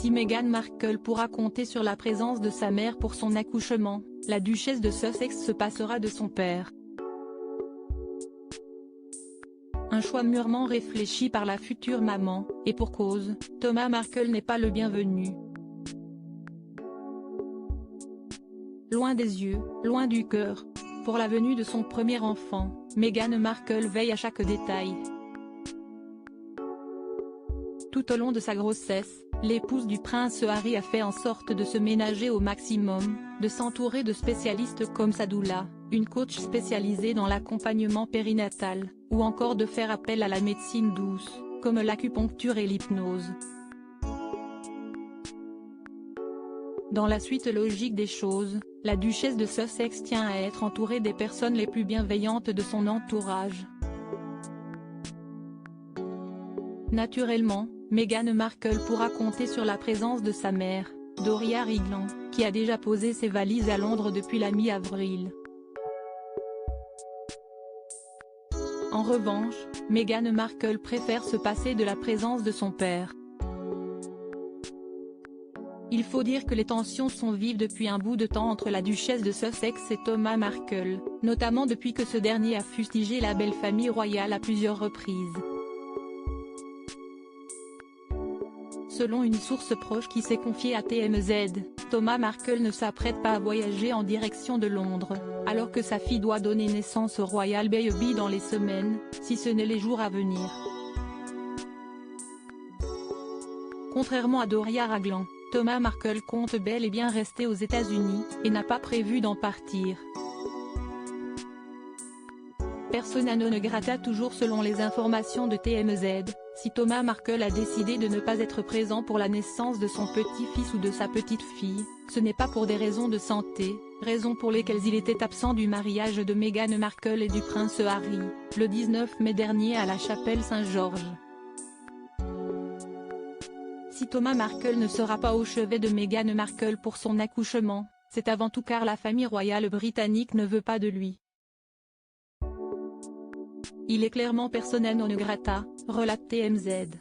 Si Meghan Markle pourra compter sur la présence de sa mère pour son accouchement, la duchesse de Sussex se passera de son père. Un choix mûrement réfléchi par la future maman, et pour cause, Thomas Markle n'est pas le bienvenu. Loin des yeux, loin du cœur. Pour la venue de son premier enfant, Meghan Markle veille à chaque détail. Tout au long de sa grossesse, l'épouse du prince Harry a fait en sorte de se ménager au maximum, de s'entourer de spécialistes comme sa doula, une coach spécialisée dans l'accompagnement périnatal, ou encore de faire appel à la médecine douce, comme l'acupuncture et l'hypnose. Dans la suite logique des choses, la duchesse de Sussex tient à être entourée des personnes les plus bienveillantes de son entourage. Naturellement, Meghan Markle pourra compter sur la présence de sa mère, Doria Ragland, qui a déjà posé ses valises à Londres depuis la mi-avril. En revanche, Meghan Markle préfère se passer de la présence de son père. Il faut dire que les tensions sont vives depuis un bout de temps entre la duchesse de Sussex et Thomas Markle, notamment depuis que ce dernier a fustigé la belle famille royale à plusieurs reprises. Selon une source proche qui s'est confiée à TMZ, Thomas Markle ne s'apprête pas à voyager en direction de Londres, alors que sa fille doit donner naissance au Royal Baby dans les semaines, si ce n'est les jours à venir. Contrairement à Doria Ragland, Thomas Markle compte bel et bien rester aux États-Unis, et n'a pas prévu d'en partir. Persona non grata toujours selon les informations de TMZ, si Thomas Markle a décidé de ne pas être présent pour la naissance de son petit-fils ou de sa petite-fille, ce n'est pas pour des raisons de santé, raisons pour lesquelles il était absent du mariage de Meghan Markle et du prince Harry, le 19 mai dernier à la chapelle Saint-Georges. Si Thomas Markle ne sera pas au chevet de Meghan Markle pour son accouchement, c'est avant tout car la famille royale britannique ne veut pas de lui. Il est clairement persona non grata, relate TMZ.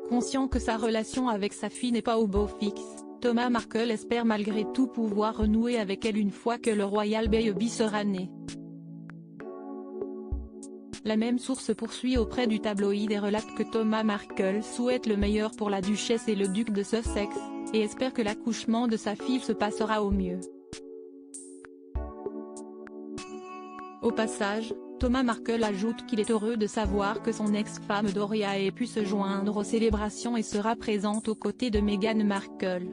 Conscient que sa relation avec sa fille n'est pas au beau fixe, Thomas Markle espère malgré tout pouvoir renouer avec elle une fois que le Royal Baby sera né. La même source poursuit auprès du tabloïd et relate que Thomas Markle souhaite le meilleur pour la duchesse et le duc de Sussex, et espère que l'accouchement de sa fille se passera au mieux. Au passage, Thomas Markle ajoute qu'il est heureux de savoir que son ex-femme Doria ait pu se joindre aux célébrations et sera présente aux côtés de Meghan Markle.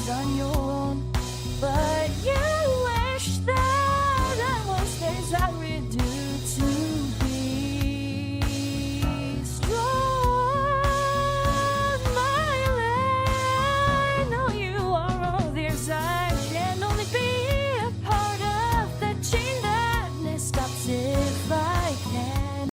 On your own, but